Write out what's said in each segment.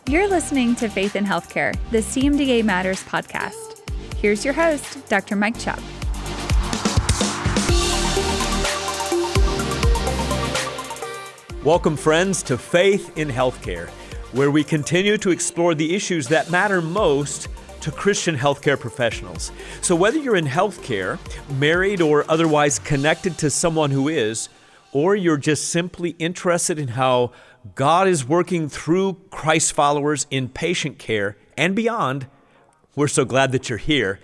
You're listening to Faith in Healthcare, the CMDA Matters podcast. Here's your host, Dr. Mike Chupp. Welcome, friends, to Faith in Healthcare, where we continue to explore the issues that matter most to Christian healthcare professionals. So whether you're in healthcare, married or otherwise connected to someone who is, or you're just simply interested in how God is working through Christ followers in patient care and beyond, we're so glad that you're here.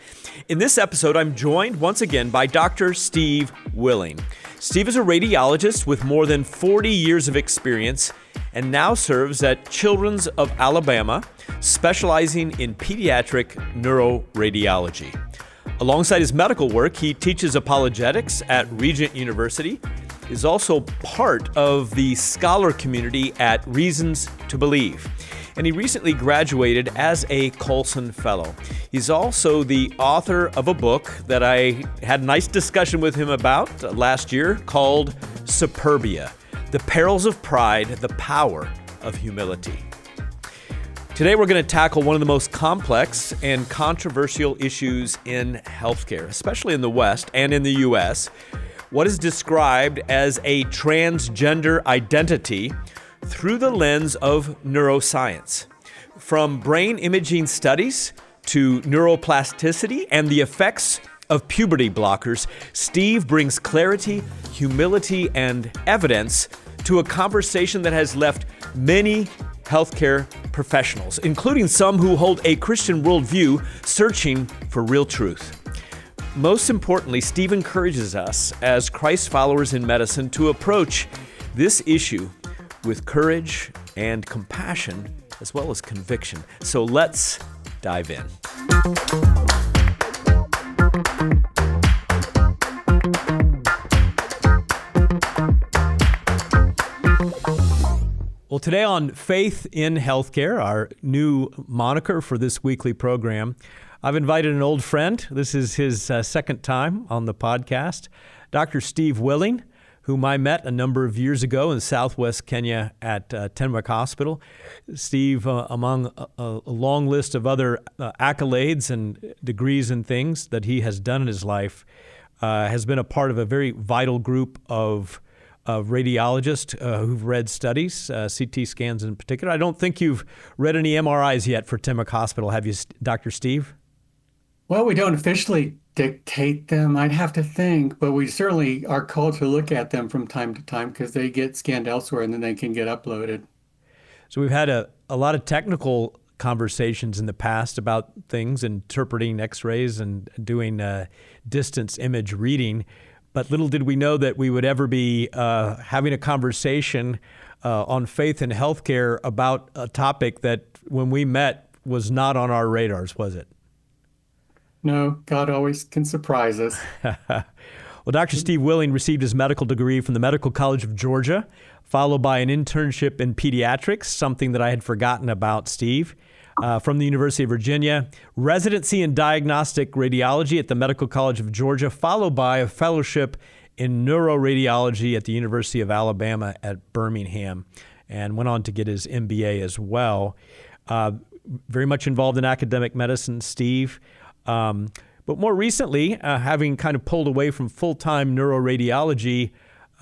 In this episode, I'm joined once again by Dr. Steve Willing. Steve is a radiologist with more than 40 years of experience and now serves at Children's of Alabama, specializing in pediatric neuroradiology. Alongside his medical work, he teaches apologetics at Regent University, is also part of the scholar community at Reasons to Believe, and he recently graduated as a Colson Fellow. He's also the author of a book that I had a nice discussion with him about last year called Superbia: The Perils of Pride, the Power of Humility. Today we're going to tackle one of the most complex and controversial issues in healthcare, especially in the West and in the U.S., what is described as a transgender identity through the lens of neuroscience. From brain imaging studies to neuroplasticity and the effects of puberty blockers, Steve brings clarity, humility, and evidence to a conversation that has left many healthcare professionals, including some who hold a Christian worldview, searching for real truth. Most importantly, Steve encourages us as Christ followers in medicine to approach this issue with courage and compassion, as well as conviction. So let's dive in. Well, today on Faith in Healthcare, our new moniker for this weekly program, I've invited an old friend. This is his second time on the podcast, Dr. Steve Willing, whom I met a number of years ago in Southwest Kenya at Tenwick Hospital. Steve, among a long list of other accolades and degrees and things that he has done in his life, has been a part of a very vital group of radiologists who've read studies, CT scans in particular. I don't think you've read any MRIs yet for Tenwick Hospital, have you, Dr. Steve? Well, we don't officially dictate them, I'd have to think, but we certainly are called to look at them from time to time because they get scanned elsewhere and then they can get uploaded. So we've had a lot of technical conversations in the past about things, interpreting x-rays and doing distance image reading, but little did we know that we would ever be having a conversation on faith in healthcare about a topic that when we met was not on our radars, was it? No, God always can surprise us. Well, Dr. Steve Willing received his medical degree from the Medical College of Georgia, followed by an internship in pediatrics, something that I had forgotten about, Steve, from the University of Virginia, residency in diagnostic radiology at the Medical College of Georgia, followed by a fellowship in neuroradiology at the University of Alabama at Birmingham, and went on to get his MBA as well. Very much involved in academic medicine, Steve. But more recently, having kind of pulled away from full-time neuroradiology,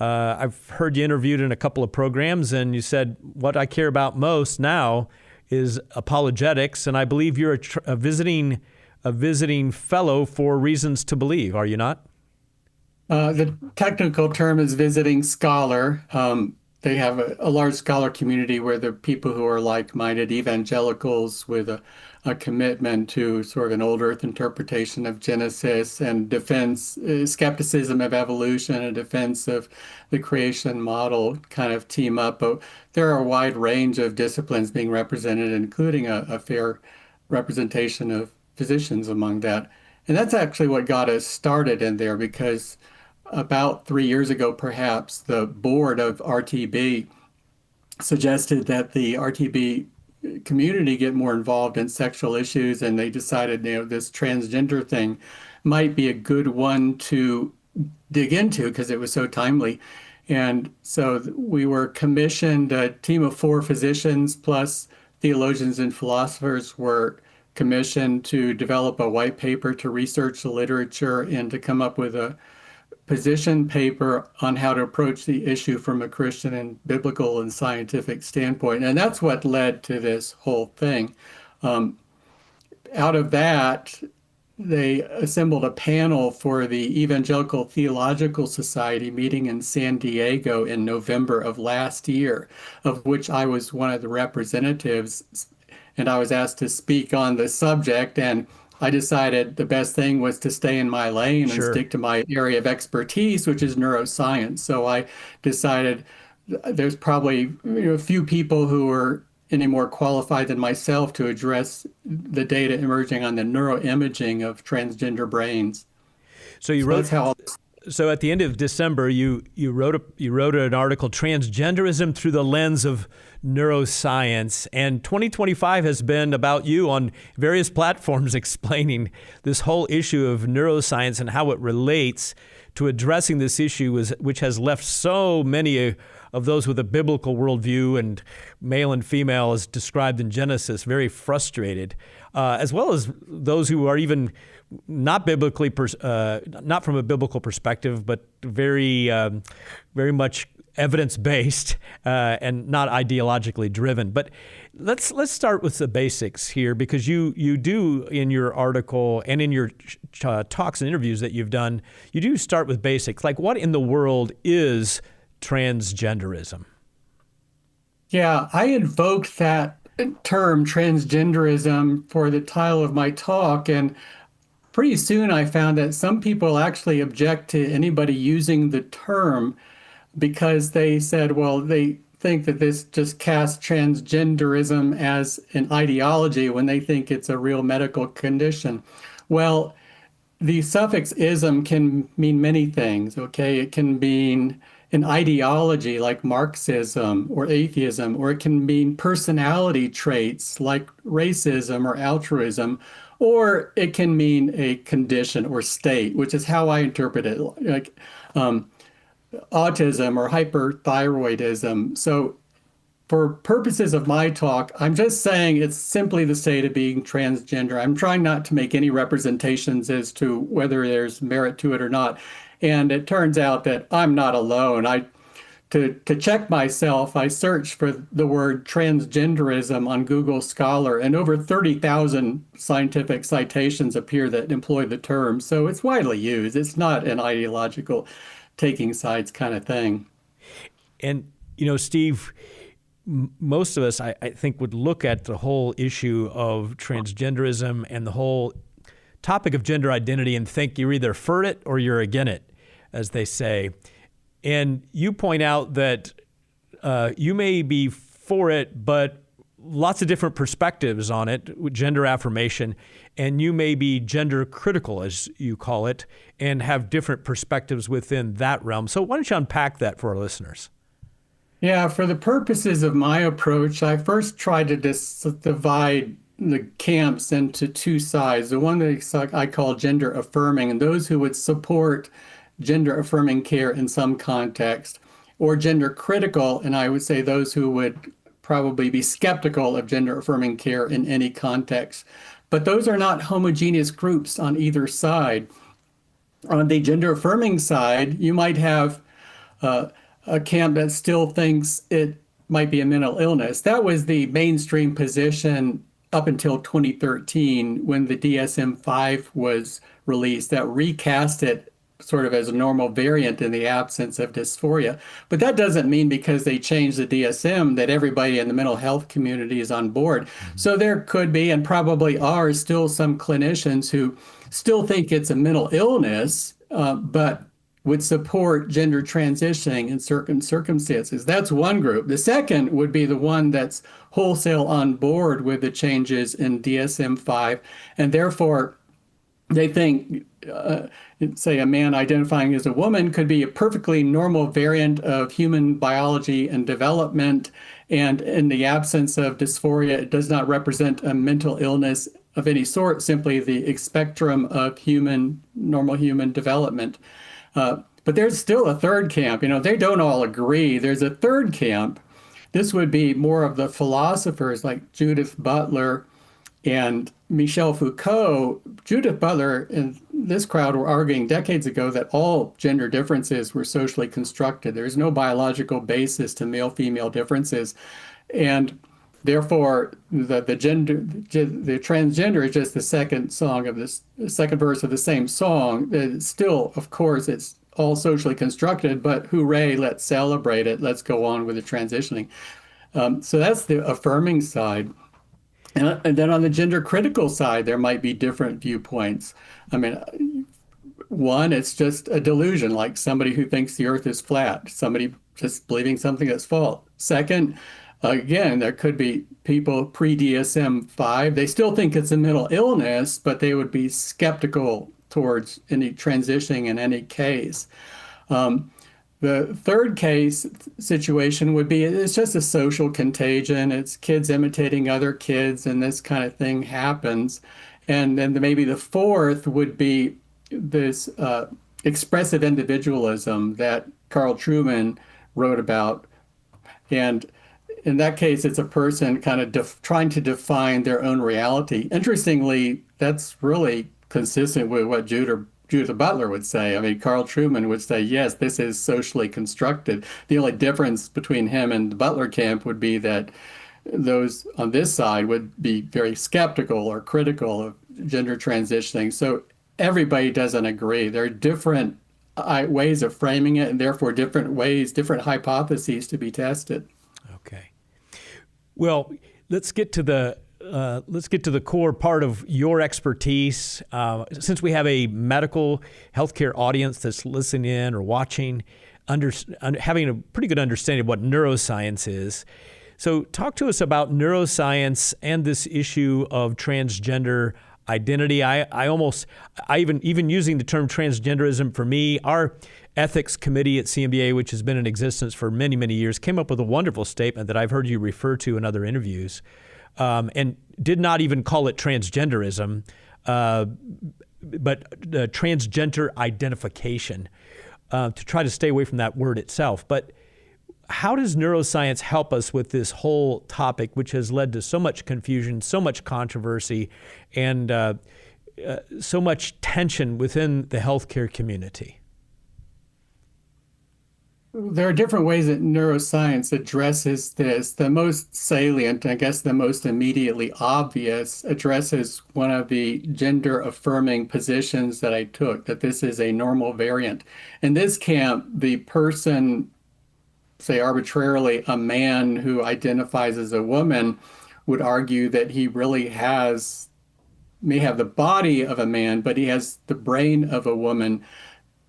I've heard you interviewed in a couple of programs, and you said, what I care about most now is apologetics, and I believe you're a visiting fellow for Reasons to Believe, are you not? The technical term is visiting scholar. They have a large scholar community where the people who are like-minded evangelicals with a commitment to sort of an old earth interpretation of Genesis and defense, skepticism of evolution and defense of the creation model kind of team up. But there are a wide range of disciplines being represented, including a fair representation of physicians among that. And that's actually what got us started in there, because about 3 years ago, perhaps, the board of RTB suggested that the RTB community get more involved in sexual issues, and they decided, this transgender thing might be a good one to dig into because it was so timely. And so we were commissioned, a team of 4 physicians plus theologians and philosophers were commissioned to develop a white paper to research the literature and to come up with a position paper on how to approach the issue from a Christian and biblical and scientific standpoint. And that's what led to this whole thing. Out of that, they assembled a panel for the Evangelical Theological Society meeting in San Diego in November of last year, of which I was one of the representatives, and I was asked to speak on the subject. And I decided the best thing was to stay in my lane and Sure. stick to my area of expertise, which is neuroscience. So I decided there's probably a few people who are any more qualified than myself to address the data emerging on the neuroimaging of transgender brains. So you So wrote. that's how. So at the end of December, you wrote an article, Transgenderism Through the Lens of Neuroscience, and 2025 has been about you on various platforms explaining this whole issue of neuroscience and how it relates to addressing this issue, which has left so many of those with a biblical worldview and male and female as described in Genesis very frustrated, as well as those who are even not biblically, not from a biblical perspective, but very much evidence-based and not ideologically driven. But let's start with the basics here, because you do in your article and in your talks and interviews that you've done, you do start with basics, like what in the world is transgenderism? Yeah, I invoked that term transgenderism for the title of my talk, and pretty soon I found that some people actually object to anybody using the term because they said, well, they think that this just casts transgenderism as an ideology when they think it's a real medical condition. Well, the suffix ism can mean many things, okay? It can mean an ideology like Marxism or atheism, or it can mean personality traits like racism or altruism, or it can mean a condition or state, which is how I interpret it, like autism or hyperthyroidism. So for purposes of my talk, I'm just saying it's simply the state of being transgender. I'm trying not to make any representations as to whether there's merit to it or not. And it turns out that I'm not alone. To check myself, I searched for the word transgenderism on Google Scholar, and over 30,000 scientific citations appear that employ the term. So it's widely used. It's not an ideological taking sides kind of thing. And, Steve, most of us, I think, would look at the whole issue of transgenderism and the whole topic of gender identity and think you're either for it or you're against it, as they say. And you point out that you may be for it, but lots of different perspectives on it, with gender affirmation, and you may be gender critical, as you call it, and have different perspectives within that realm. So why don't you unpack that for our listeners? Yeah, for the purposes of my approach, I first tried to divide the camps into two sides. The one that I call gender affirming, and those who would support gender affirming care in some context, or gender critical, and I would say those who would probably be skeptical of gender affirming care in any context. But those are not homogeneous groups on either side. On the gender affirming side, you might have a camp that still thinks it might be a mental illness. That was the mainstream position up until 2013 when the DSM-5 was released, that recast it sort of as a normal variant in the absence of dysphoria. But that doesn't mean because they changed the DSM that everybody in the mental health community is on board. So there could be, and probably are, still some clinicians who still think it's a mental illness, but would support gender transitioning in certain circumstances. That's one group. The second would be the one that's wholesale on board with the changes in DSM-5, and therefore they think, say, a man identifying as a woman could be a perfectly normal variant of human biology and development, and in the absence of dysphoria, it does not represent a mental illness of any sort, simply the spectrum of normal human development. But there's still a third camp. They don't all agree. There's a third camp This would be more of the philosophers like Judith Butler and Michel Foucault. Judith Butler and this crowd were arguing decades ago that all gender differences were socially constructed. There's no biological basis to male-female differences. And therefore, the transgender is just the second verse of the same song. It's still, of course, it's all socially constructed, but hooray, let's celebrate it. Let's go on with the transitioning. So that's the affirming side. And then on the gender critical side, there might be different viewpoints. I mean, one, it's just a delusion, like somebody who thinks the earth is flat, somebody just believing something that's false. Second, again, there could be people pre-DSM-5. They still think it's a mental illness, but they would be skeptical towards any transitioning in any case. The third case situation would be it's just a social contagion. It's kids imitating other kids, and this kind of thing happens. And then maybe the fourth would be this expressive individualism that Carl Trueman wrote about. And in that case, it's a person kind of trying to define their own reality. Interestingly, that's really consistent with what Judith Butler would say. I mean, Carl Trueman would say, yes, this is socially constructed. The only difference between him and the Butler camp would be that those on this side would be very skeptical or critical of gender transitioning. So everybody doesn't agree. There are different ways of framing it, and therefore different ways, different hypotheses to be tested. Okay. Well, let's get to the core part of your expertise. Since we have a medical healthcare audience that's listening in or watching, having a pretty good understanding of what neuroscience is. So talk to us about neuroscience and this issue of transgender identity. Even using the term transgenderism, for me, our ethics committee at CMDA, which has been in existence for many, many years, came up with a wonderful statement that I've heard you refer to in other interviews. And did not even call it transgenderism, but transgender identification, to try to stay away from that word itself. But how does neuroscience help us with this whole topic, which has led to so much confusion, so much controversy, and so much tension within the healthcare community? There are different ways that neuroscience addresses this. The most salient, I guess the most immediately obvious, addresses one of the gender affirming positions that I took, that this is a normal variant. In this camp, the person, say arbitrarily, a man who identifies as a woman, would argue that he really may have the body of a man, but he has the brain of a woman.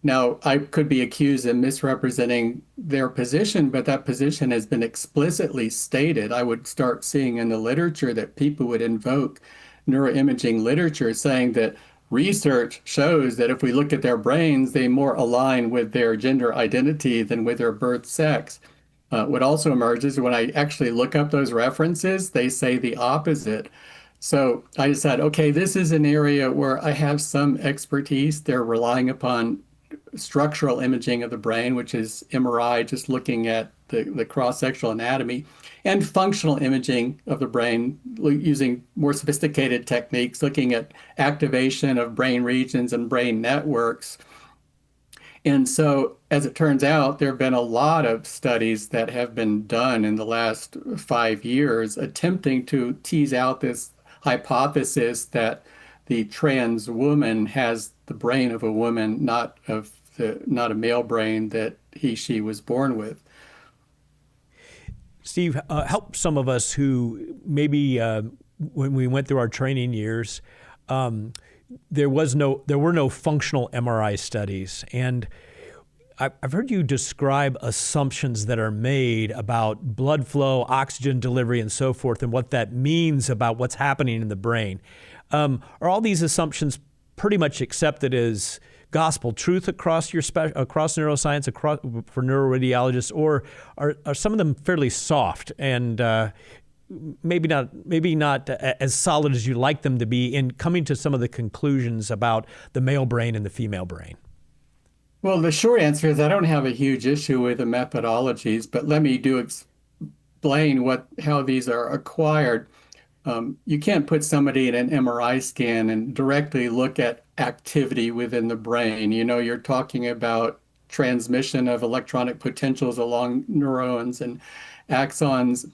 Now, I could be accused of misrepresenting their position, but that position has been explicitly stated. I would start seeing in the literature that people would invoke neuroimaging literature saying that research shows that if we look at their brains, they more align with their gender identity than with their birth sex. What also emerges when I actually look up those references, they say the opposite. So I decided, okay, this is an area where I have some expertise. They're relying upon structural imaging of the brain, which is MRI, just looking at the cross-sectional anatomy, and functional imaging of the brain using more sophisticated techniques, looking at activation of brain regions and brain networks. And so, as it turns out, there have been a lot of studies that have been done in the last 5 years attempting to tease out this hypothesis that the trans woman has the brain of a woman, not a male brain that she was born with. Steve, help some of us who maybe when we went through our training years, there were no functional MRI studies, and I've heard you describe assumptions that are made about blood flow, oxygen delivery, and so forth, and what that means about what's happening in the brain. Are all these assumptions pretty much accepted as gospel truth across neuroscience, for neuroradiologists, or are some of them fairly soft and maybe not as solid as you'd like them to be in coming to some of the conclusions about the male brain and the female brain? Well, the short answer is I don't have a huge issue with the methodologies, but let me explain how these are acquired. You can't put somebody in an MRI scan and directly look at activity within the brain. You're talking about transmission of electronic potentials along neurons and axons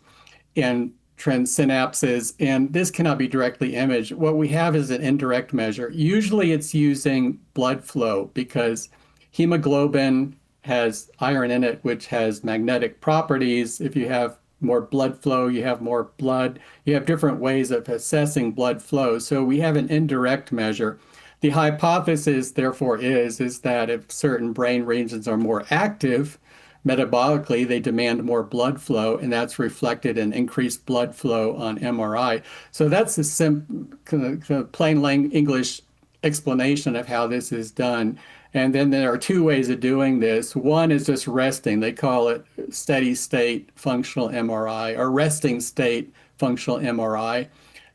and trans synapses, and this cannot be directly imaged. What we have is an indirect measure. Usually it's using blood flow because hemoglobin has iron in it, which has magnetic properties. If you have more blood flow, you have more blood. You have different ways of assessing blood flow. So we have an indirect measure. The hypothesis, therefore, is that if certain brain regions are more active, metabolically, they demand more blood flow, and that's reflected in increased blood flow on MRI. So that's the kind of plain English explanation of how this is done. And then there are two ways of doing this. One is just resting. They call it steady state functional MRI or resting state functional MRI.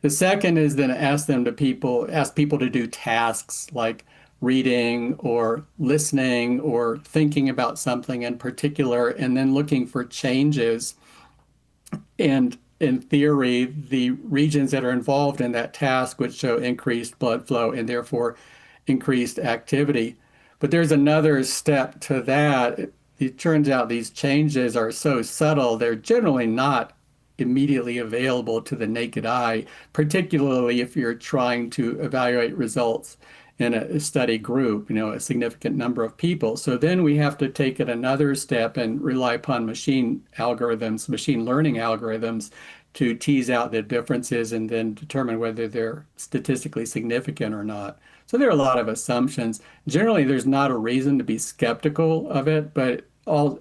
The second is then ask people to do tasks like reading or listening or thinking about something in particular, and then looking for changes. And in theory, the regions that are involved in that task would show increased blood flow and therefore increased activity. But there's another step to that. It turns out these changes are so subtle, they're generally not immediately available to the naked eye, particularly if you're trying to evaluate results in a study group, a significant number of people. So then we have to take it another step and rely upon machine learning algorithms to tease out the differences and then determine whether they're statistically significant or not. So there are a lot of assumptions. Generally, there's not a reason to be skeptical of it, but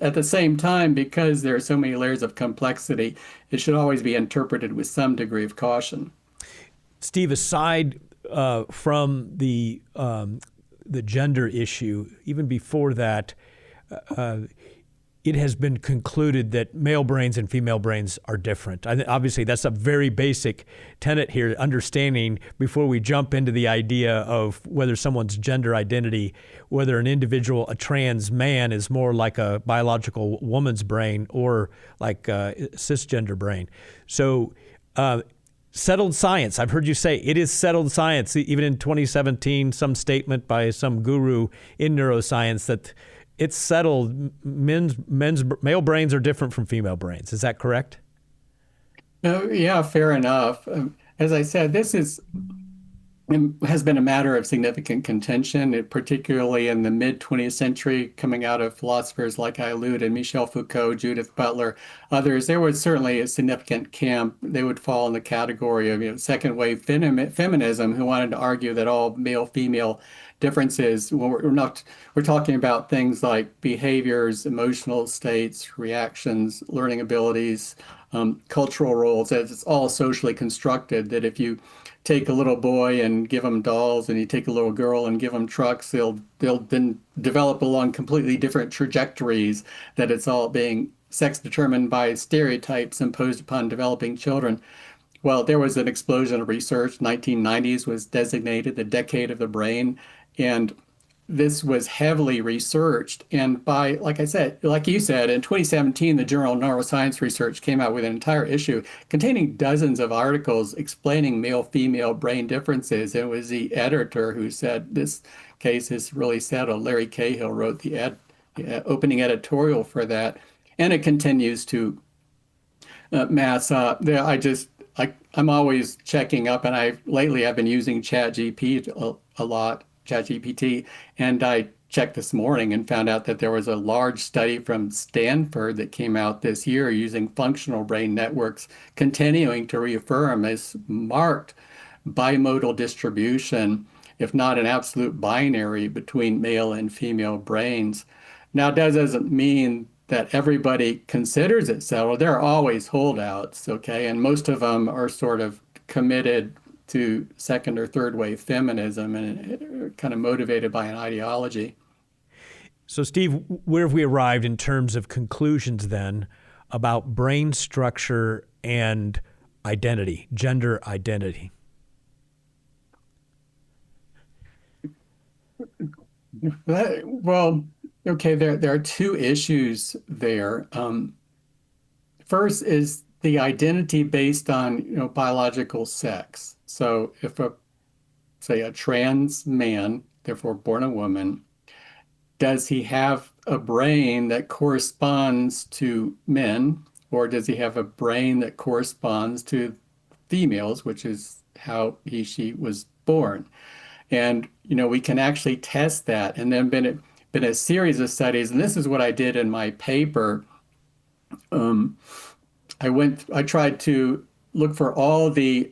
at the same time, because there are so many layers of complexity, it should always be interpreted with some degree of caution. Steve, aside from the gender issue, even before that, it has been concluded that male brains and female brains are different. Obviously, that's a very basic tenet here, understanding before we jump into the idea of whether someone's gender identity, whether an individual, a trans man, is more like a biological woman's brain or like a cisgender brain. So settled science. I've heard you say it is settled science. Even in 2017, some statement by some guru in neuroscience that it's settled. Male brains are different from female brains. Is that correct? Yeah, fair enough. As I said, this has been a matter of significant contention, particularly in the mid-20th century, coming out of philosophers like I alluded, Michel Foucault, Judith Butler, others. There was certainly a significant camp. They would fall in the category of second-wave feminism, who wanted to argue that all male-female differences, we're talking about things like behaviors, emotional states, reactions, learning abilities, cultural roles, as it's all socially constructed, that if you take a little boy and give them dolls and you take a little girl and give them trucks, they'll then develop along completely different trajectories, that it's all being sex determined by stereotypes imposed upon developing children. Well, there was an explosion of research. 1990s was designated the decade of the brain, and this was heavily researched. And like you said, in 2017, the journal Neuroscience Research came out with an entire issue containing dozens of articles explaining male-female brain differences. It was the editor who said, this case is really settled. Larry Cahill wrote the opening editorial for that. And it continues to mass up. I'm always checking up, and lately I've been using ChatGPT a lot. ChatGPT, and I checked this morning and found out that there was a large study from Stanford that came out this year using functional brain networks, continuing to reaffirm this marked bimodal distribution, if not an absolute binary, between male and female brains. Now, that doesn't mean that everybody considers it settled. There are always holdouts, okay, and most of them are sort of committed to second or third wave feminism and kind of motivated by an ideology. So, Steve, where have we arrived in terms of conclusions then about brain structure and identity, gender identity? Well, okay, there are two issues there. First is the identity based on, biological sex. So if say a trans man, therefore born a woman, does he have a brain that corresponds to men, or does he have a brain that corresponds to females, which is how she was born? And we can actually test that. And then been a series of studies, and this is what I did in my paper. I tried to look for all the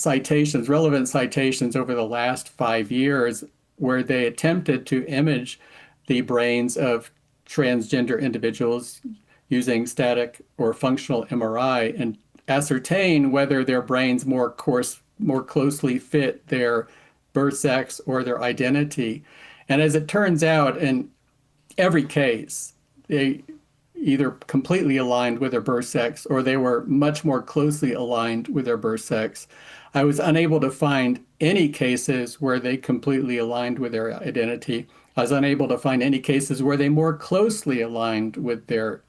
relevant citations over the last 5 years, where they attempted to image the brains of transgender individuals using static or functional MRI and ascertain whether their brains more closely fit their birth sex or their identity. And as it turns out, in every case, they either completely aligned with their birth sex or they were much more closely aligned with their birth sex. I was unable to find any cases where they completely aligned with their identity. I was unable to find any cases where they more closely aligned with their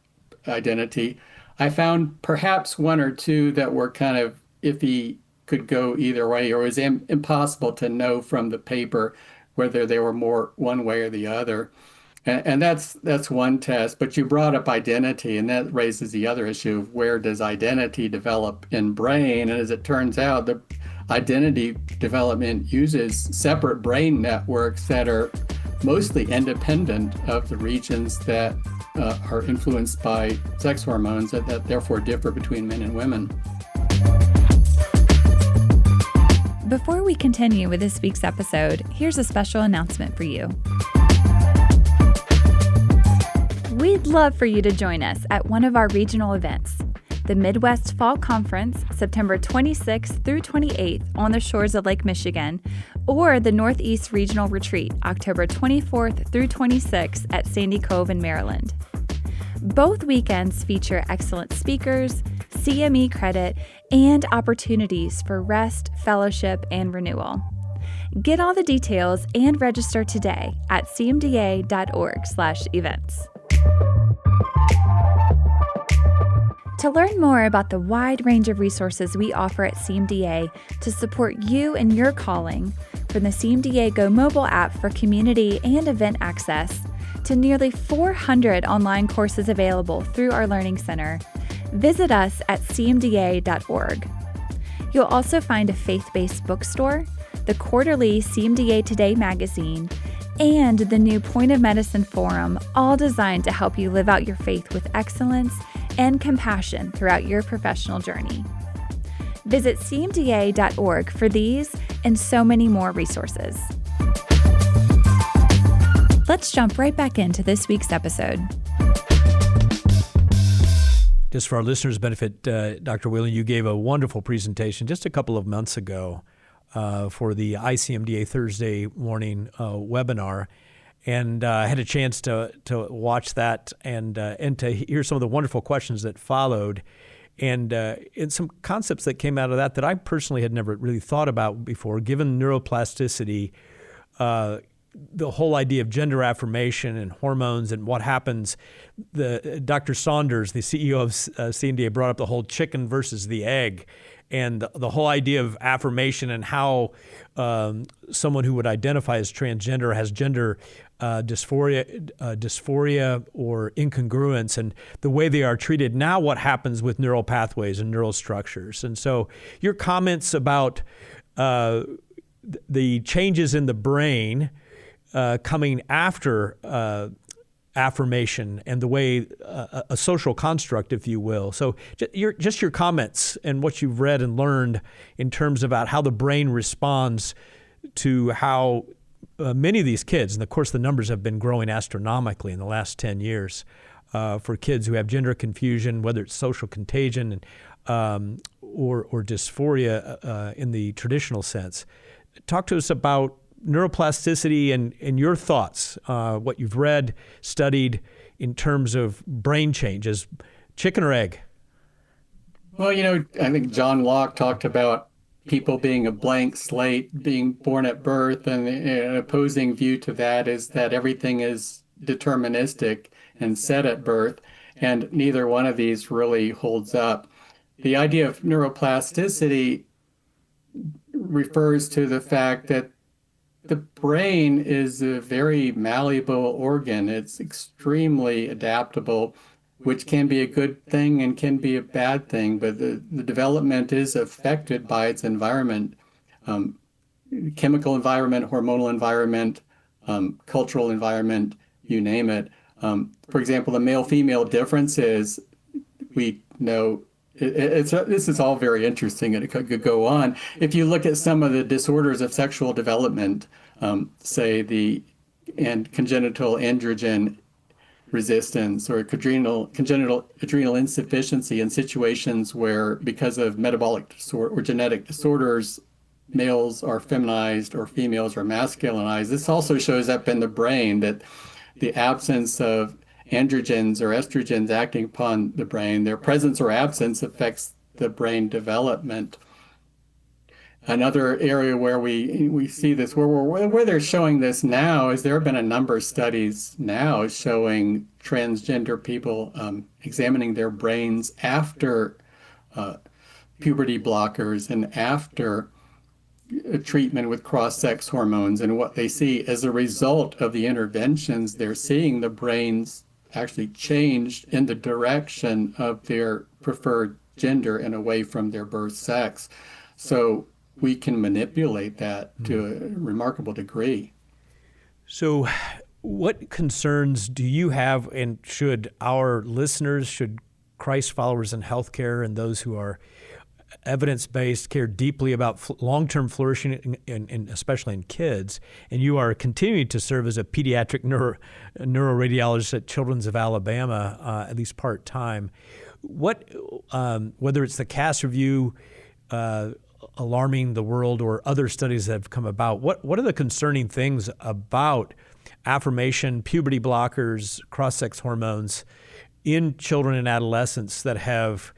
identity. I found perhaps one or two that were kind of iffy, could go either way, or it was impossible to know from the paper whether they were more one way or the other. And that's one test. But you brought up identity, and that raises the other issue of where does identity develop in brain? And as it turns out, the identity development uses separate brain networks that are mostly independent of the regions that are influenced by sex hormones that therefore differ between men and women. Before we continue with this week's episode, here's a special announcement for you. We'd love for you to join us at one of our regional events, the Midwest Fall Conference, September 26th through 28th on the shores of Lake Michigan, or the Northeast Regional Retreat, October 24th through 26th at Sandy Cove in Maryland. Both weekends feature excellent speakers, CME credit, and opportunities for rest, fellowship, and renewal. Get all the details and register today at cmda.org/events. To learn more about the wide range of resources we offer at CMDA to support you and your calling, from the CMDA Go mobile app for community and event access, to nearly 400 online courses available through our Learning Center, visit us at cmda.org. You'll also find a faith-based bookstore, the quarterly CMDA Today magazine, and the new Point of Medicine Forum, all designed to help you live out your faith with excellence and compassion throughout your professional journey. Visit cmda.org for these and so many more resources. Let's jump right back into this week's episode. Just for our listeners' benefit, Dr. Whelan, you gave a wonderful presentation just a couple of months ago for the ICMDA Thursday morning webinar, and I had a chance to watch that and to hear some of the wonderful questions that followed, and some concepts that came out of that I personally had never really thought about before. Given neuroplasticity, the whole idea of gender affirmation and hormones and what happens. Dr. Saunders, the CEO of CMDA, brought up the whole chicken versus the egg, and the whole idea of affirmation and how someone who would identify as transgender has gender dysphoria or incongruence, and the way they are treated. Now what happens with neural pathways and neural structures. And so your comments about the changes in the brain coming after affirmation and the way a social construct, if you will. So your comments and what you've read and learned in terms about how the brain responds to how many of these kids, and of course the numbers have been growing astronomically in the last 10 years for kids who have gender confusion, whether it's social contagion or dysphoria in the traditional sense. Talk to us about neuroplasticity and your thoughts, what you've read, studied in terms of brain changes, chicken or egg? Well, I think John Locke talked about people being a blank slate, being born at birth, and an opposing view to that is that everything is deterministic and set at birth, and neither one of these really holds up. the idea of neuroplasticity refers to the fact that the brain is a very malleable organ. It's extremely adaptable, which can be a good thing and can be a bad thing, but the development is affected by its environment, um, chemical environment, hormonal environment, cultural environment, you name it. For example, the male-female differences, we know this is all very interesting and it could go on. If you look at some of the disorders of sexual development, say and congenital androgen resistance or congenital adrenal insufficiency in situations where because of metabolic disorder or genetic disorders, males are feminized or females are masculinized. This also shows up in the brain that the absence of androgens or estrogens acting upon the brain, their presence or absence affects the brain development. Another area where we see this, where they're showing this now, is there have been a number of studies now showing transgender people examining their brains after puberty blockers and after treatment with cross-sex hormones. And what they see as a result of the interventions, they're seeing the brains actually changed in the direction of their preferred gender and away from their birth sex. So we can manipulate that to a remarkable degree. So what concerns do you have, and should our listeners, should Christ followers in healthcare and those who are evidence-based care deeply about long-term flourishing, especially in kids, and you are continuing to serve as a pediatric neuroradiologist at Children's of Alabama, at least part-time, whether it's the Cass review alarming the world or other studies that have come about, what are the concerning things about affirmation, puberty blockers, cross-sex hormones in children and adolescents that have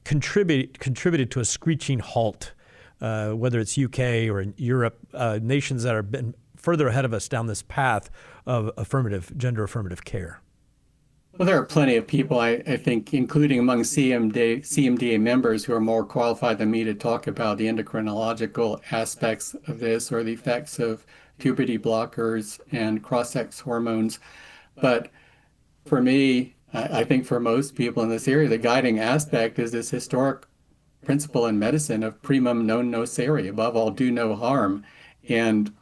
contributed to a screeching halt, whether it's UK or in Europe, nations that have been further ahead of us down this path of gender affirmative care? Well, there are plenty of people, I think, including among CMDA members, who are more qualified than me to talk about the endocrinological aspects of this or the effects of puberty blockers and cross-sex hormones. But for me, I think for most people in this area, the guiding aspect is this historic principle in medicine of primum non nocere, above all, do no harm. And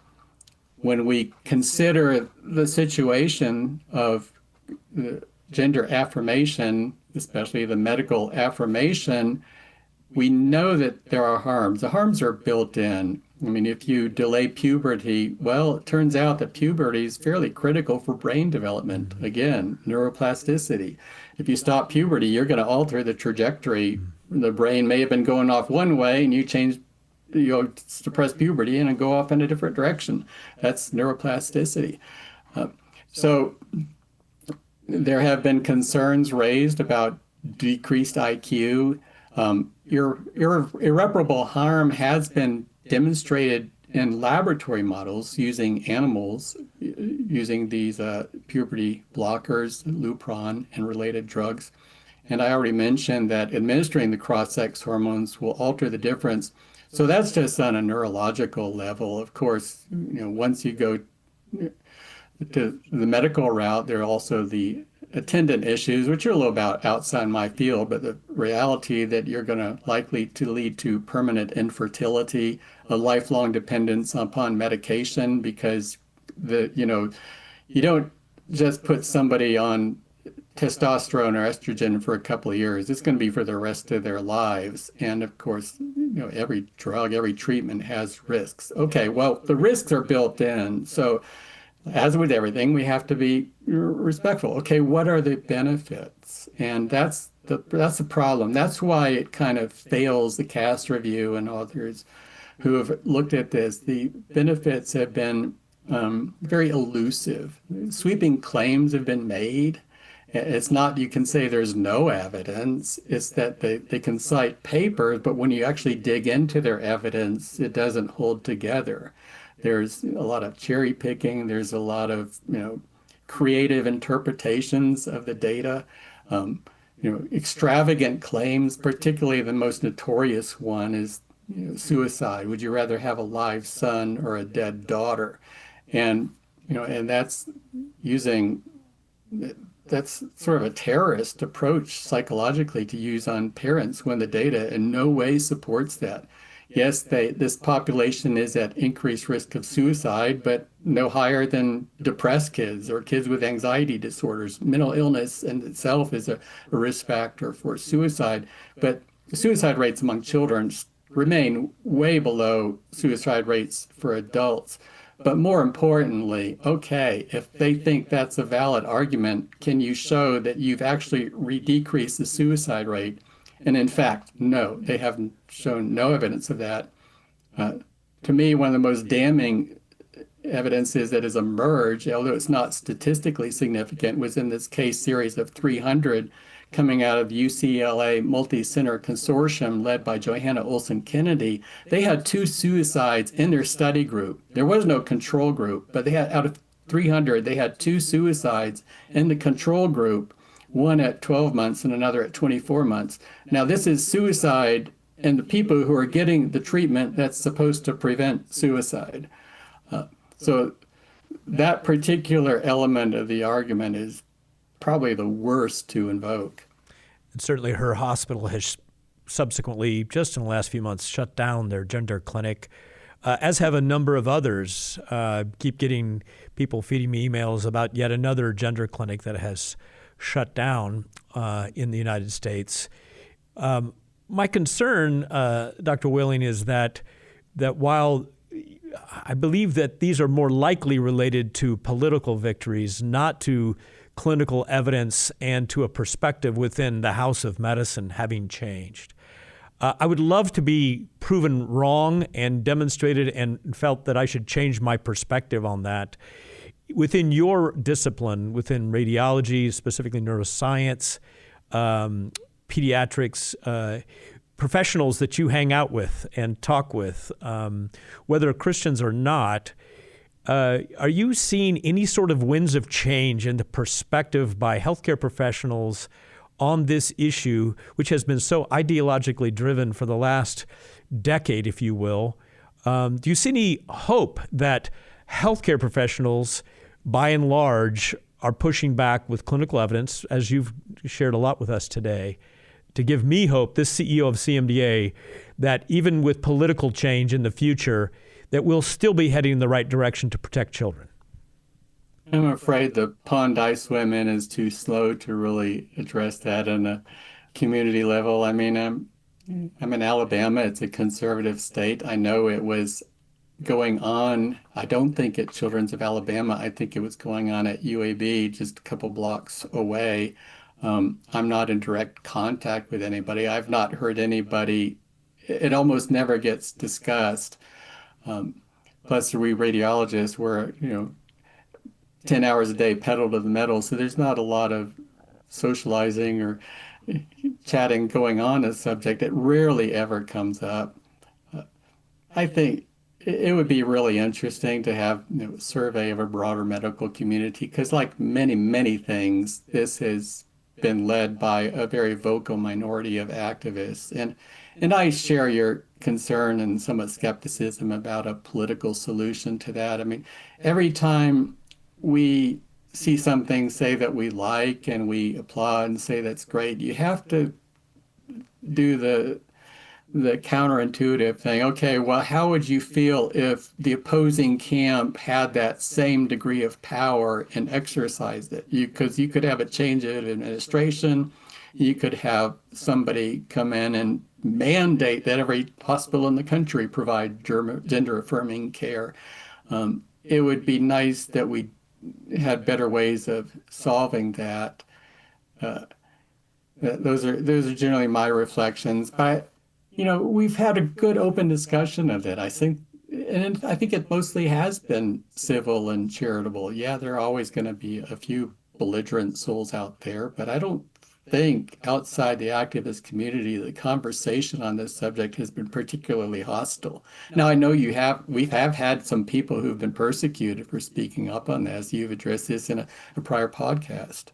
when we consider the situation of the gender affirmation, especially the medical affirmation, we know that there are harms. The harms are built in. I mean, if you delay puberty, well, it turns out that puberty is fairly critical for brain development. Again, neuroplasticity. If you stop puberty, you're going to alter the trajectory. The brain may have been going off one way and you suppress puberty and go off in a different direction. That's neuroplasticity. So there have been concerns raised about decreased IQ. Irreparable harm has been demonstrated in laboratory models using animals, using these puberty blockers, Lupron, and related drugs. And I already mentioned that administering the cross-sex hormones will alter the difference. So that's just on a neurological level. Of course, once you go to the medical route, there are also the attendant issues, which are a little about outside my field, but the reality that you're going to likely to lead to permanent infertility, a lifelong dependence upon medication, because you don't just put somebody on testosterone or estrogen for a couple of years. It's going to be for the rest of their lives. And of course, every drug, every treatment has risks. Okay, well, the risks are built in. So as with everything, we have to be respectful. Okay, what are the benefits? And that's the problem. That's why it kind of fails the Cass review and others who have looked at this. The benefits have been very elusive. Sweeping claims have been made. It's not you can say there's no evidence. It's that they can cite papers, but when you actually dig into their evidence, it doesn't hold together. There's a lot of cherry picking. There's a lot of creative interpretations of the data. extravagant claims, particularly the most notorious one is suicide. Would you rather have a live son or a dead daughter? And and using that's sort of a terrorist approach psychologically to use on parents when the data in no way supports that. Yes, this population is at increased risk of suicide, but no higher than depressed kids or kids with anxiety disorders. Mental illness in itself is a risk factor for suicide, but suicide rates among children remain way below suicide rates for adults. But more importantly, okay, if they think that's a valid argument, can you show that you've actually decreased the suicide rate? And in fact, no, they have shown no evidence of that. To me, one of the most damning evidences that has emerged, although it's not statistically significant, was in this case series of 300 coming out of UCLA Multi-Center Consortium led by Johanna Olson Kennedy. They had 2 suicides in their study group. There was no control group, but they had, out of 300, they had 2 suicides in the control group, one at 12 months and another at 24 months. Now, this is suicide in the people who are getting the treatment that's supposed to prevent suicide. So that particular element of the argument is probably the worst to invoke. And certainly her hospital has subsequently, just in the last few months, shut down their gender clinic, as have a number of others. Keep getting people feeding me emails about yet another gender clinic that has shut down in the United States. My concern, Dr. Willing, is that while I believe that these are more likely related to political victories, not to clinical evidence and to a perspective within the House of Medicine having changed. I would love to be proven wrong and demonstrated and felt that I should change my perspective on that. Within your discipline, within radiology, specifically neuroscience, pediatrics, professionals that you hang out with and talk with, whether Christians or not, are you seeing any sort of winds of change in the perspective by healthcare professionals on this issue, which has been so ideologically driven for the last decade, if you will? Do you see any hope that healthcare professionals, by and large, are pushing back with clinical evidence, as you've shared a lot with us today, to give me hope, this CEO of CMDA, that even with political change in the future, that we'll still be heading in the right direction to protect children? I'm afraid the pond I swim in is too slow to really address that on a community level. I mean, I'm in Alabama. It's a conservative state. I know it was going on. I don't think at Children's of Alabama. I think it was going on at UAB, just a couple blocks away. I'm not in direct contact with anybody. I've not heard anybody. It almost never gets discussed. Plus, we radiologists were, 10 hours a day pedal to the metal. So there's not a lot of socializing or chatting going on this subject. It rarely ever comes up. I think it would be really interesting to have a survey of a broader medical community, because like many, many things, this has been led by a very vocal minority of activists. And I share your concern and somewhat skepticism about a political solution to that. I mean, every time we see something, say that we like, and we applaud and say that's great, you have to do the counterintuitive thing. Okay, well, how would you feel if the opposing camp had that same degree of power and exercised it? Because you could have a change of administration, you could have somebody come in and mandate that every hospital in the country provide gender-affirming care. It would be nice that we had better ways of solving that. Those are generally my reflections. But we've had a good open discussion of it. I think it mostly has been civil and charitable. Yeah, there are always going to be a few belligerent souls out there, but I don't think outside the activist community, the conversation on this subject has been particularly hostile. Now, I know we have had some people who've been persecuted for speaking up on this. You've addressed this in a prior podcast.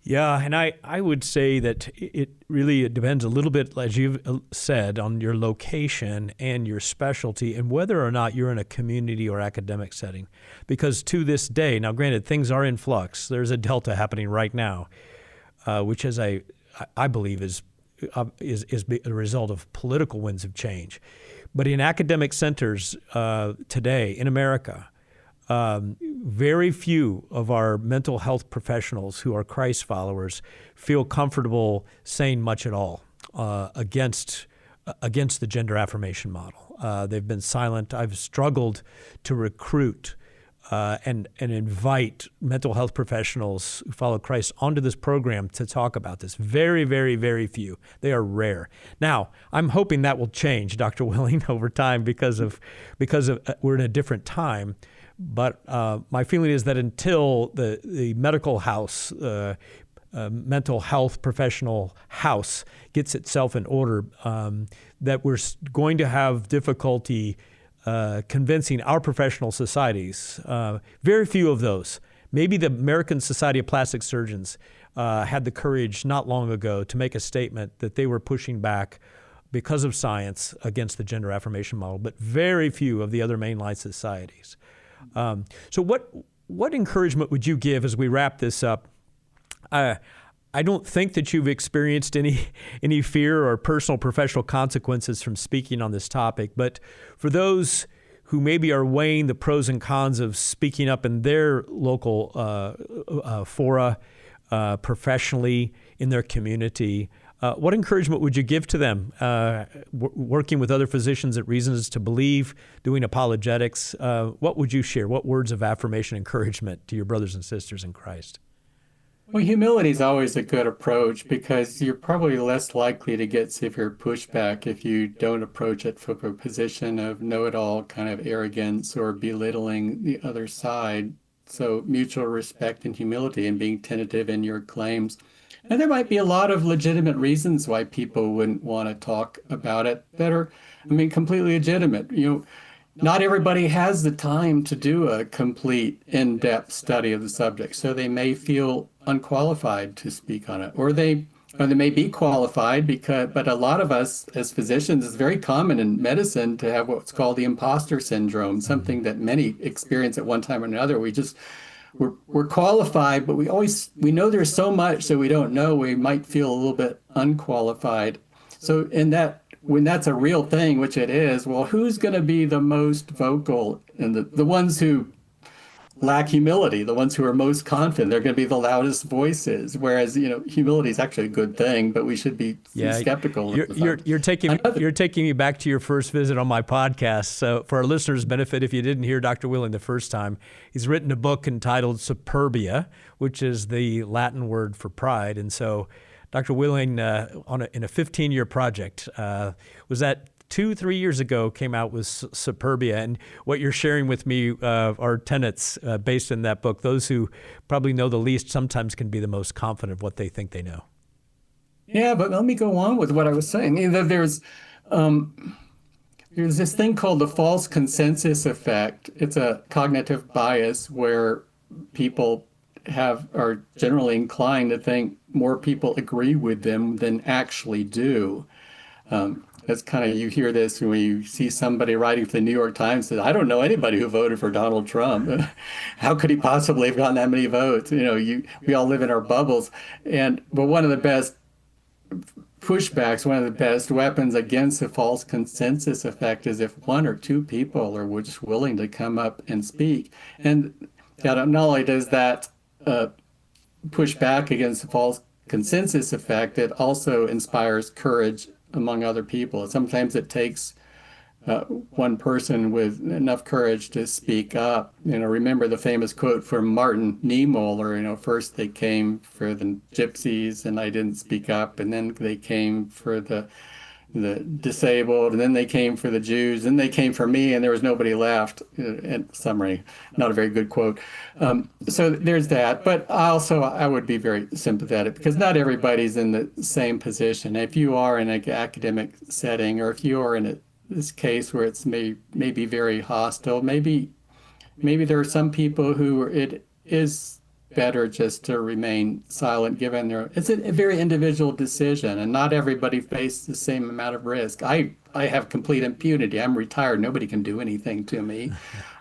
Yeah, and I would say that it really depends a little bit, as you've said, on your location and your specialty and whether or not you're in a community or academic setting. Because to this day, now granted, things are in flux. There's a delta happening right now, which is I believe is a result of political winds of change. But in academic centers today in America, very few of our mental health professionals who are Christ followers feel comfortable saying much at all against the gender affirmation model. They've been silent. I've struggled to recruit and invite mental health professionals who follow Christ onto this program to talk about this. Very, very, very few. They are rare. Now, I'm hoping that will change, Dr. Willing, over time because of we're in a different time. But my feeling is that until the medical house, mental health professional house gets itself in order, that we're going to have difficulty convincing our professional societies. Very few of those. Maybe the American Society of Plastic Surgeons had the courage not long ago to make a statement that they were pushing back because of science against the gender affirmation model, but very few of the other mainline societies. So what encouragement would you give as we wrap this up? I don't think that you've experienced any fear or personal professional consequences from speaking on this topic, but for those who maybe are weighing the pros and cons of speaking up in their local fora, professionally in their community, what encouragement would you give to them working with other physicians at Reasons to Believe, doing apologetics? What would you share? What words of affirmation, encouragement to your brothers and sisters in Christ? Well, humility is always a good approach because you're probably less likely to get severe pushback if you don't approach it from a position of know-it-all kind of arrogance or belittling the other side. So mutual respect and humility and being tentative in your claims. And there might be a lot of legitimate reasons why people wouldn't want to talk about it that are, completely legitimate. Not everybody has the time to do a complete in-depth study of the subject, so they may feel unqualified to speak on it, or they may be qualified but a lot of us as physicians, it's very common in medicine to have what's called the imposter syndrome, something that many experience at one time or another. We're qualified, but we know there's so much that we don't know. We might feel a little bit unqualified. So when that's a real thing, which it is, well, who's going to be the most vocal? And the ones who lack humility, the ones who are most confident, they're going to be the loudest voices. Whereas, humility is actually a good thing, but we should be skeptical. You're taking me back to your first visit on my podcast. So for our listeners' benefit, if you didn't hear Dr. Willing the first time, he's written a book entitled Superbia, which is the Latin word for pride. And so Dr. Willing, in a 15-year project, was that 2-3 years ago, came out with Superbia. And what you're sharing with me are tenets based in that book. Those who probably know the least sometimes can be the most confident of what they think they know. Yeah, but let me go on with what I was saying. There's this thing called the false consensus effect. It's a cognitive bias where people are generally inclined to think more people agree with them than actually do. That's kind of, you hear this when you see somebody writing for the New York Times that I don't know anybody who voted for Donald Trump. How could he possibly have gotten that many votes? We all live in our bubbles. But one of the best pushbacks, one of the best weapons against the false consensus effect is if one or two people are just willing to come up and speak. And not only does that push back against the false consensus effect, it also inspires courage among other people. Sometimes it takes one person with enough courage to speak up. Remember the famous quote from Martin Niemöller, first they came for the gypsies and I didn't speak up, and then they came for the disabled, and then they came for the Jews, and they came for me, and there was nobody left. In summary, not a very good quote. So there's that. But I would be very sympathetic because not everybody's in the same position. If you are in an academic setting, or if you are in this case where it's maybe very hostile, maybe there are some people who it is better just to remain silent given it's a very individual decision, and not everybody faces the same amount of risk. I have complete impunity. I'm retired. Nobody can do anything to me.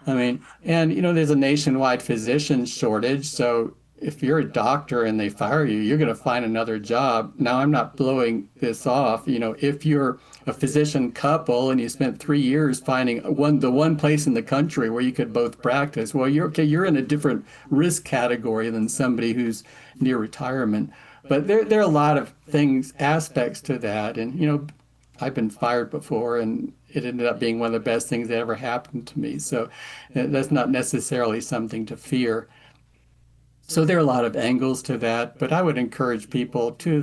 I mean, and there's a nationwide physician shortage. So if you're a doctor and they fire you, you're going to find another job. Now, I'm not blowing this off. If you're a physician couple and you spent 3 years finding the one place in the country where you could both practice, well, you're okay. You're in a different risk category than somebody who's near retirement. But there are a lot of aspects to that. And, I've been fired before, and it ended up being one of the best things that ever happened to me. So that's not necessarily something to fear. So there are a lot of angles to that, but I would encourage people to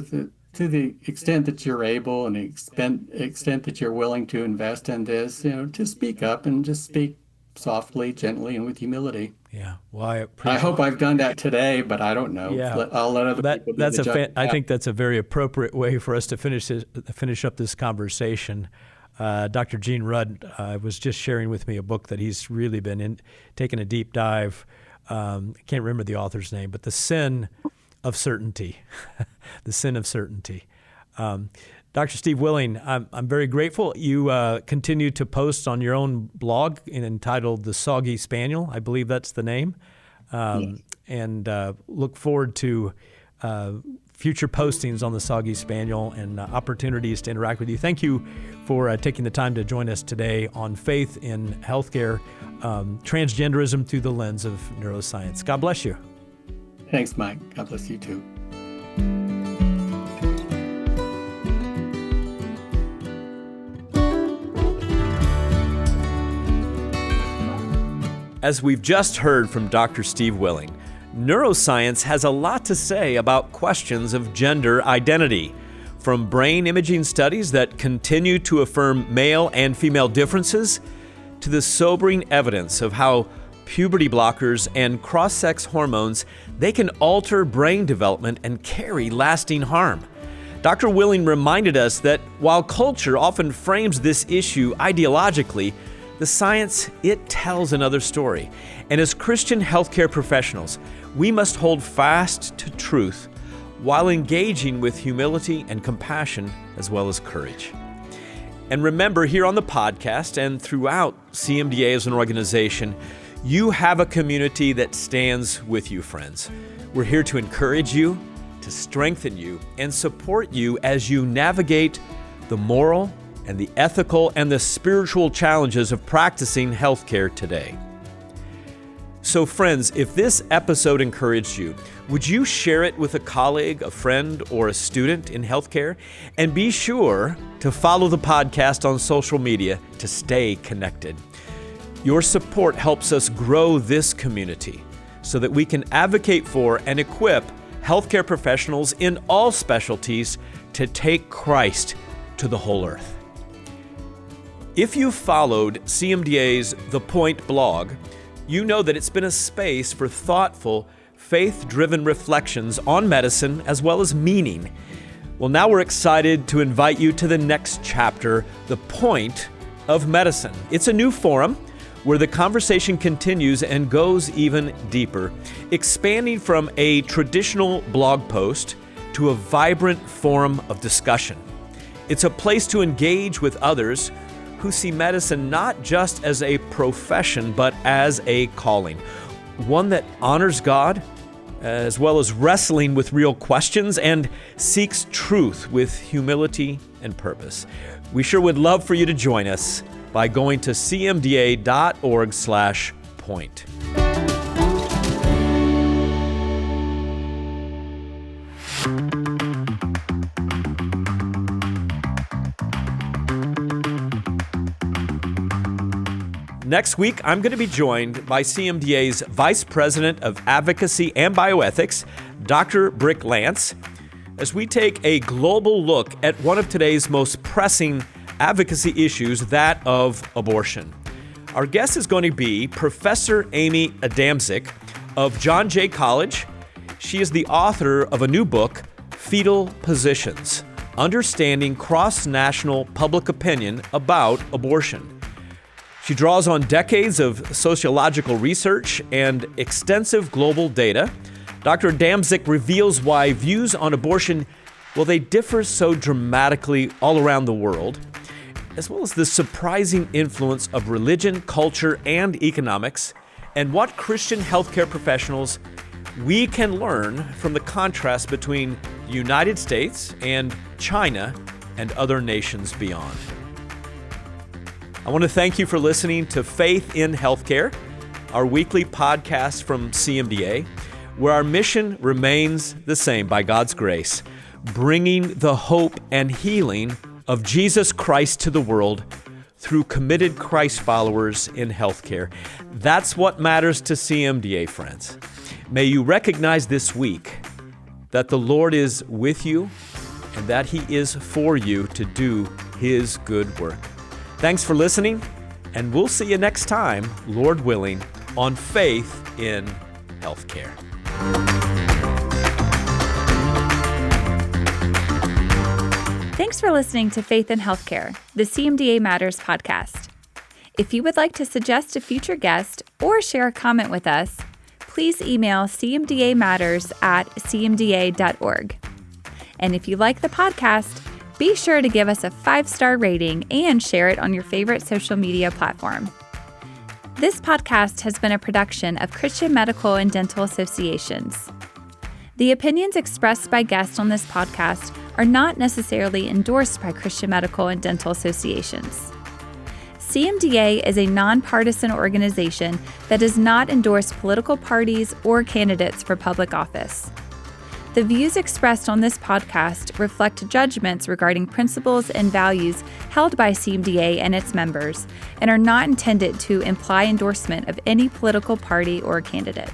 the extent that you're able and the extent that you're willing to invest in this, to speak up and just speak softly, gently, and with humility. Yeah. Well, I hope I've done that today, but I don't know. Yeah. I'll let other people do the judging. I think that's a very appropriate way for us to finish up this conversation. Dr. Gene Rudd was just sharing with me a book that he's really been taking a deep dive. I can't remember the author's name, but The Sin of Certainty. The Sin of Certainty. Dr. Steve Willing, I'm very grateful. You continue to post on your own blog entitled The Soggy Spaniel. I believe that's the name. Yes. And look forward to future postings on the Soggy Spaniel and opportunities to interact with you. Thank you for taking the time to join us today on Faith in Healthcare, Transgenderism through the lens of neuroscience. God bless you. Thanks, Mike. God bless you too. As we've just heard from Dr. Steve Willing, neuroscience has a lot to say about questions of gender identity, from brain imaging studies that continue to affirm male and female differences, to the sobering evidence of how puberty blockers and cross-sex hormones, they can alter brain development and carry lasting harm. Dr. Willing reminded us that while culture often frames this issue ideologically, the science, it tells another story. And as Christian healthcare professionals, we must hold fast to truth while engaging with humility and compassion as well as courage. And remember, here on the podcast and throughout CMDA as an organization, you have a community that stands with you, friends. We're here to encourage you, to strengthen you, and support you as you navigate the moral and the ethical and the spiritual challenges of practicing healthcare today. So friends, if this episode encouraged you, would you share it with a colleague, a friend, or a student in healthcare? And be sure to follow the podcast on social media to stay connected. Your support helps us grow this community so that we can advocate for and equip healthcare professionals in all specialties to take Christ to the whole earth. If you followed CMDA's The Point blog, you know that it's been a space for thoughtful, faith-driven reflections on medicine as well as meaning. Well, now we're excited to invite you to the next chapter, The Point of Medicine. It's a new forum where the conversation continues and goes even deeper, expanding from a traditional blog post to a vibrant forum of discussion. It's a place to engage with others who see medicine not just as a profession, but as a calling, one that honors God, as well as wrestling with real questions and seeks truth with humility and purpose. We sure would love for you to join us by going to cmda.org/point. Next week, I'm going to be joined by CMDA's Vice President of Advocacy and Bioethics, Dr. Brick Lance, as we take a global look at one of today's most pressing advocacy issues, that of abortion. Our guest is going to be Professor Amy Adamczyk of John Jay College. She is the author of a new book, Fetal Positions: Understanding Cross-National Public Opinion About Abortion. She draws on decades of sociological research and extensive global data, Dr. Damzik reveals why views on abortion, well, they differ so dramatically all around the world, as well as the surprising influence of religion, culture, and economics, and what Christian healthcare professionals we can learn from the contrast between the United States and China and other nations beyond. I want to thank you for listening to Faith in Healthcare, our weekly podcast from CMDA, where our mission remains the same by God's grace, bringing the hope and healing of Jesus Christ to the world through committed Christ followers in healthcare. That's what matters to CMDA, friends. May you recognize this week that the Lord is with you and that He is for you to do His good work. Thanks for listening, and we'll see you next time, Lord willing, on Faith in Healthcare. Thanks for listening to Faith in Healthcare, the CMDA Matters podcast. If you would like to suggest a future guest or share a comment with us, please email cmdamatters@cmda.org. And if you like the podcast, be sure to give us a 5-star rating and share it on your favorite social media platform. This podcast has been a production of Christian Medical and Dental Associations. The opinions expressed by guests on this podcast are not necessarily endorsed by Christian Medical and Dental Associations. CMDA is a nonpartisan organization that does not endorse political parties or candidates for public office. The views expressed on this podcast reflect judgments regarding principles and values held by CMDA and its members and are not intended to imply endorsement of any political party or candidate.